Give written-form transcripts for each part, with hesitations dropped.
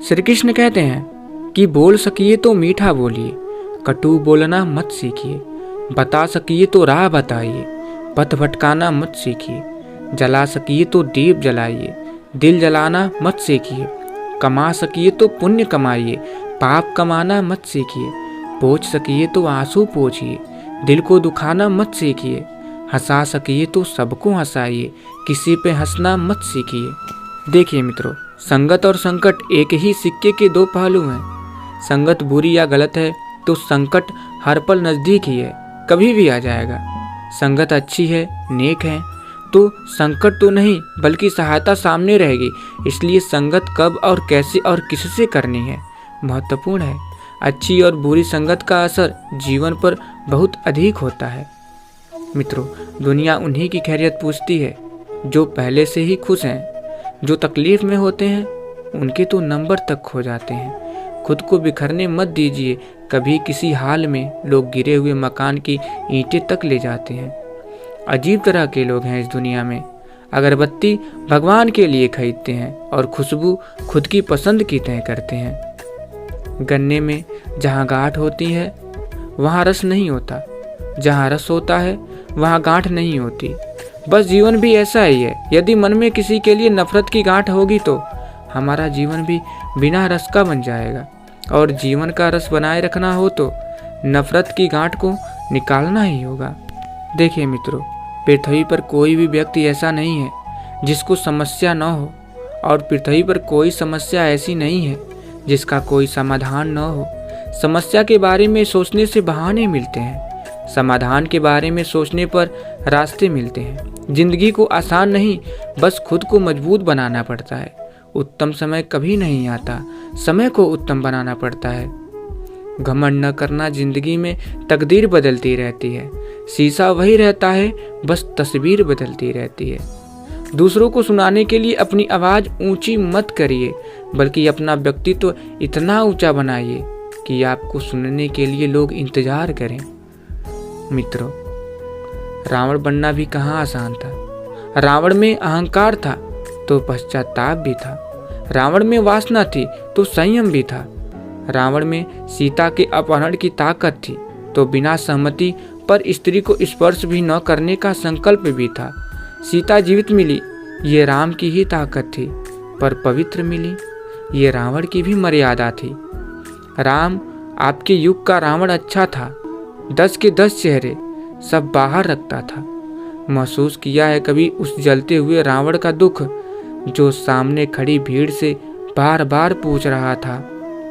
श्री कृष्ण कहते हैं कि बोल सकिए तो मीठा बोलिए, कटु बोलना मत सीखिए, बता सकिए तो राह बताइए, पथ भटकाना मत सीखिए, जला सकिए तो दीप जलाइए, दिल जलाना मत सीखिए, कमा सकिए तो पुण्य कमाइए, पाप कमाना मत सीखिए, पोंछ सकिए तो आंसू पोंछिए, दिल को दुखाना मत सीखिए, हंसा सकिए तो सबको हंसाइए, किसी पे हंसना मत सीखिए। देखिए मित्रों, संगत और संकट एक ही सिक्के के दो पहलू हैं। संगत बुरी या गलत है तो संकट हर पल नज़दीक ही है, कभी भी आ जाएगा। संगत अच्छी है, नेक है तो संकट तो नहीं बल्कि सहायता सामने रहेगी। इसलिए संगत कब और कैसे और किससे करनी है महत्वपूर्ण है। अच्छी और बुरी संगत का असर जीवन पर बहुत अधिक होता है। मित्रों, दुनिया उन्हीं की खैरियत पूछती है जो पहले से ही खुश हैं। जो तकलीफ में होते हैं उनके तो नंबर तक खो जाते हैं। खुद को बिखरने मत दीजिए, कभी किसी हाल में लोग गिरे हुए मकान की ईंटें तक ले जाते हैं। अजीब तरह के लोग हैं इस दुनिया में। अगरबत्ती भगवान के लिए खरीदते हैं और खुशबू खुद की पसंद की तय करते हैं। गन्ने में जहाँ गांठ होती है वहाँ रस नहीं होता, जहाँ रस होता है वहाँ गांठ नहीं होती। बस जीवन भी ऐसा ही है। यदि मन में किसी के लिए नफरत की गांठ होगी तो हमारा जीवन भी बिना रस का बन जाएगा। और जीवन का रस बनाए रखना हो तो नफरत की गांठ को निकालना ही होगा। देखिए मित्रों, पृथ्वी पर कोई भी व्यक्ति ऐसा नहीं है जिसको समस्या न हो, और पृथ्वी पर कोई समस्या ऐसी नहीं है जिसका कोई समाधान न हो। समस्या के बारे में सोचने से बहाने मिलते हैं, समाधान के बारे में सोचने पर रास्ते मिलते हैं। जिंदगी को आसान नहीं, बस खुद को मजबूत बनाना पड़ता है। उत्तम समय कभी नहीं आता, समय को उत्तम बनाना पड़ता है। घमंड न करना, जिंदगी में तकदीर बदलती रहती है। शीशा वही रहता है, बस तस्वीर बदलती रहती है। दूसरों को सुनाने के लिए अपनी आवाज़ ऊंची मत करिए, बल्कि अपना व्यक्तित्व इतना ऊंचा बनाइए कि आपको सुनने के लिए लोग इंतजार करें। मित्रों, रावण बनना भी कहाँ आसान था। रावण में अहंकार था तो पश्चाताप भी था। रावण में वासना थी तो संयम भी था। रावण में सीता के अपहरण की ताकत थी तो बिना सहमति पर स्त्री को स्पर्श भी न करने का संकल्प भी था। सीता जीवित मिली, ये राम की ही ताकत थी, पर पवित्र मिली, ये रावण की भी मर्यादा थी। राम आपके युग का रावण अच्छा था, 10 के 10 चेहरे सब बाहर रखता था। महसूस किया है कभी उस जलते हुए रावण का दुख, जो सामने खड़ी भीड़ से बार बार पूछ रहा था,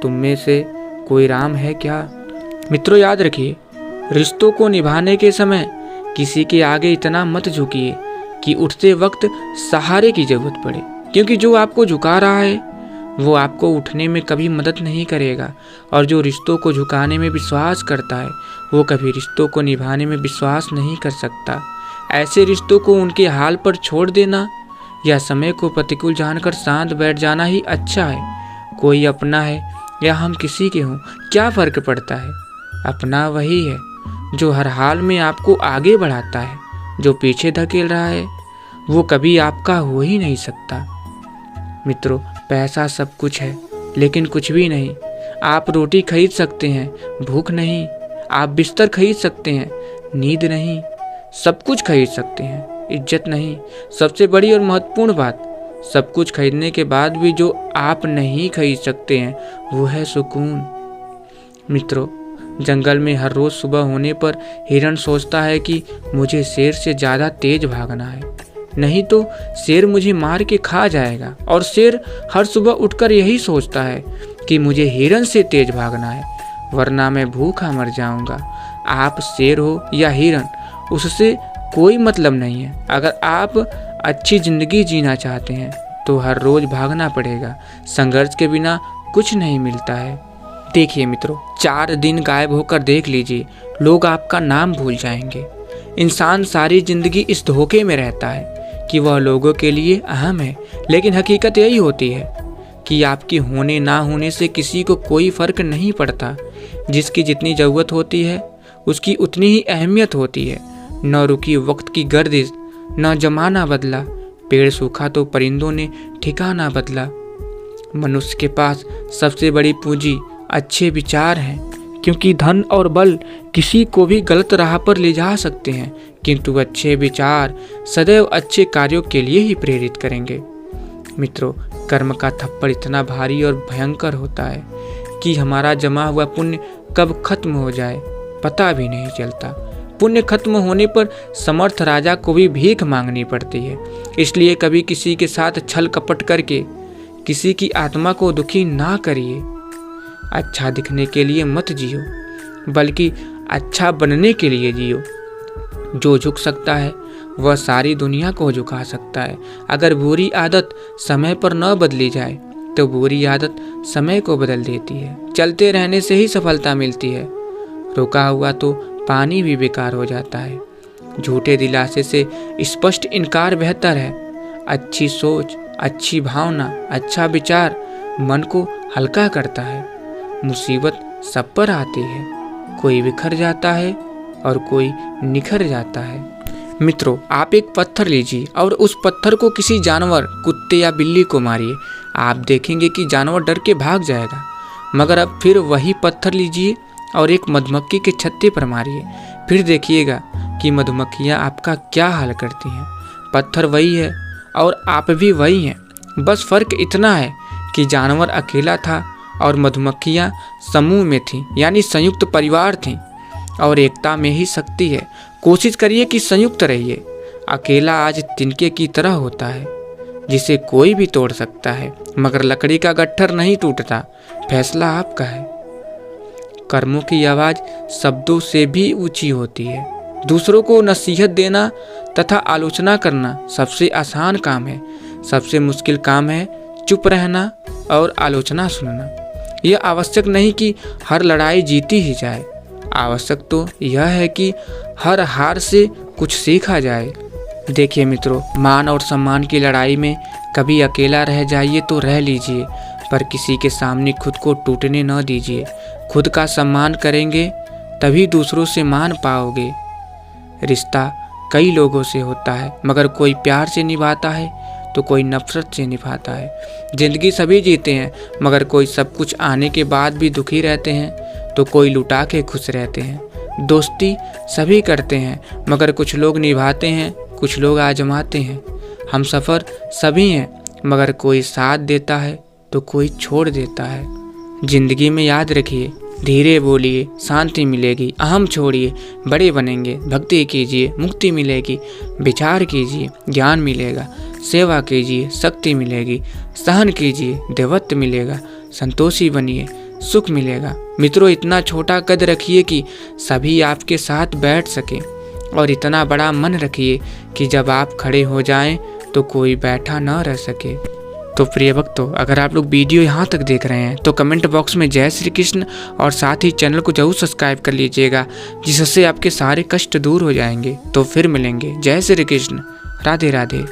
तुम में से कोई राम है क्या? मित्रों, याद रखिए, रिश्तों को निभाने के समय किसी के आगे इतना मत झुकिए कि उठते वक्त सहारे की जरूरत पड़े, क्योंकि जो आपको झुका रहा है वो आपको उठने में कभी मदद नहीं करेगा। और जो रिश्तों को झुकाने में विश्वास करता है वो कभी रिश्तों को निभाने में विश्वास नहीं कर सकता। ऐसे रिश्तों को उनके हाल पर छोड़ देना या समय को प्रतिकूल जानकर शांत बैठ जाना ही अच्छा है। कोई अपना है या हम किसी के हों, क्या फर्क पड़ता है। अपना वही है जो हर हाल में आपको आगे बढ़ाता है। जो पीछे धकेल रहा है वो कभी आपका हो ही नहीं सकता। मित्रों, पैसा सब कुछ है लेकिन कुछ भी नहीं। आप रोटी खरीद सकते हैं, भूख नहीं। आप बिस्तर खरीद सकते हैं, नींद नहीं। सब कुछ खरीद सकते हैं, इज्जत नहीं। सबसे बड़ी और महत्वपूर्ण बात, सब कुछ खरीदने के बाद भी जो आप नहीं खरीद सकते हैं वो है सुकून। मित्रों, जंगल में हर रोज सुबह होने पर हिरण सोचता है कि मुझे शेर से ज़्यादा तेज भागना है, नहीं तो शेर मुझे मार के खा जाएगा। और शेर हर सुबह उठकर यही सोचता है कि मुझे हिरण से तेज भागना है, वरना मैं भूखा मर जाऊंगा। आप शेर हो या हिरण, उससे कोई मतलब नहीं है। अगर आप अच्छी जिंदगी जीना चाहते हैं तो हर रोज भागना पड़ेगा। संघर्ष के बिना कुछ नहीं मिलता है। देखिए मित्रों, 4 दिन गायब होकर देख लीजिए, लोग आपका नाम भूल जाएंगे। इंसान सारी जिंदगी इस धोखे में रहता है कि वह लोगों के लिए अहम है, लेकिन हकीकत यही होती है कि आपके होने ना होने से किसी को कोई फर्क नहीं पड़ता। जिसकी जितनी ज़रूरत होती है उसकी उतनी ही अहमियत होती है। न रुकी वक्त की गर्दिश, न जमाना बदला, पेड़ सूखा तो परिंदों ने ठिकाना बदला। मनुष्य के पास सबसे बड़ी पूंजी अच्छे विचार हैं, क्योंकि धन और बल किसी को भी गलत राह पर ले जा सकते हैं, किंतु अच्छे विचार सदैव अच्छे कार्यों के लिए ही प्रेरित करेंगे। मित्रों, कर्म का थप्पड़ इतना भारी और भयंकर होता है कि हमारा जमा हुआ पुण्य कब खत्म हो जाए पता भी नहीं चलता। पुण्य खत्म होने पर समर्थ राजा को भी भीख मांगनी पड़ती है। इसलिए कभी किसी के साथ छल कपट करके किसी की आत्मा को दुखी ना करिए। अच्छा दिखने के लिए मत जियो, बल्कि अच्छा बनने के लिए जियो। जो झुक सकता है वह सारी दुनिया को झुका सकता है। अगर बुरी आदत समय पर न बदली जाए तो बुरी आदत समय को बदल देती है। चलते रहने से ही सफलता मिलती है, रुका हुआ तो पानी भी बेकार हो जाता है। झूठे दिलासे से स्पष्ट इनकार बेहतर है। अच्छी सोच, अच्छी भावना, अच्छा विचार मन को हल्का करता है। मुसीबत सब पर आती है, कोई बिखर जाता है और कोई निखर जाता है। मित्रों, आप एक पत्थर लीजिए और उस पत्थर को किसी जानवर, कुत्ते या बिल्ली को मारिए। आप देखेंगे कि जानवर डर के भाग जाएगा। मगर अब फिर वही पत्थर लीजिए और एक मधुमक्खी के छत्ते पर मारिए। फिर देखिएगा कि मधुमक्खियाँ आपका क्या हाल करती हैं। पत्थर वही है और आप भी वही हैं, बस फर्क इतना है कि जानवर अकेला था और मधुमक्खियाँ समूह में थीं, यानी संयुक्त परिवार थीं। और एकता में ही शक्ति है। कोशिश करिए कि संयुक्त रहिए। अकेला आज तिनके की तरह होता है जिसे कोई भी तोड़ सकता है, मगर लकड़ी का गट्ठर नहीं टूटता। फैसला आपका है। कर्मों की आवाज़ शब्दों से भी ऊंची होती है। दूसरों को नसीहत देना तथा आलोचना करना सबसे आसान काम है। सबसे मुश्किल काम है चुप रहना और आलोचना सुनना। यह आवश्यक नहीं कि हर लड़ाई जीती ही जाए, आवश्यक तो यह है कि हर हार से कुछ सीखा जाए। देखिए मित्रों, मान और सम्मान की लड़ाई में कभी अकेला रह जाइए तो रह लीजिए, पर किसी के सामने खुद को टूटने न दीजिए। खुद का सम्मान करेंगे तभी दूसरों से मान पाओगे। रिश्ता कई लोगों से होता है, मगर कोई प्यार से निभाता है तो कोई नफरत से निभाता है। जिंदगी सभी जीते हैं, मगर कोई सब कुछ आने के बाद भी दुखी रहते हैं तो कोई लुटा के खुश रहते हैं। दोस्ती सभी करते हैं, मगर कुछ लोग निभाते हैं, कुछ लोग आजमाते हैं। हम सफ़र सभी हैं, मगर कोई साथ देता है तो कोई छोड़ देता है। जिंदगी में याद रखिए, धीरे बोलिए, शांति मिलेगी। अहम छोड़िए, बड़े बनेंगे। भक्ति कीजिए, मुक्ति मिलेगी। विचार कीजिए, ज्ञान मिलेगा। सेवा कीजिए, शक्ति मिलेगी। सहन कीजिए, देवत्व मिलेगा। संतोषी बनिए, सुख मिलेगा। मित्रों, इतना छोटा कद रखिए कि सभी आपके साथ बैठ सके, और इतना बड़ा मन रखिए कि जब आप खड़े हो जाएं तो कोई बैठा न रह सके। तो प्रिय भक्तों, अगर आप लोग वीडियो यहाँ तक देख रहे हैं तो कमेंट बॉक्स में जय श्री कृष्ण और साथ ही चैनल को जरूर सब्सक्राइब कर लीजिएगा, जिससे आपके सारे कष्ट दूर हो जाएंगे। तो फिर मिलेंगे। जय श्री कृष्ण। राधे राधे।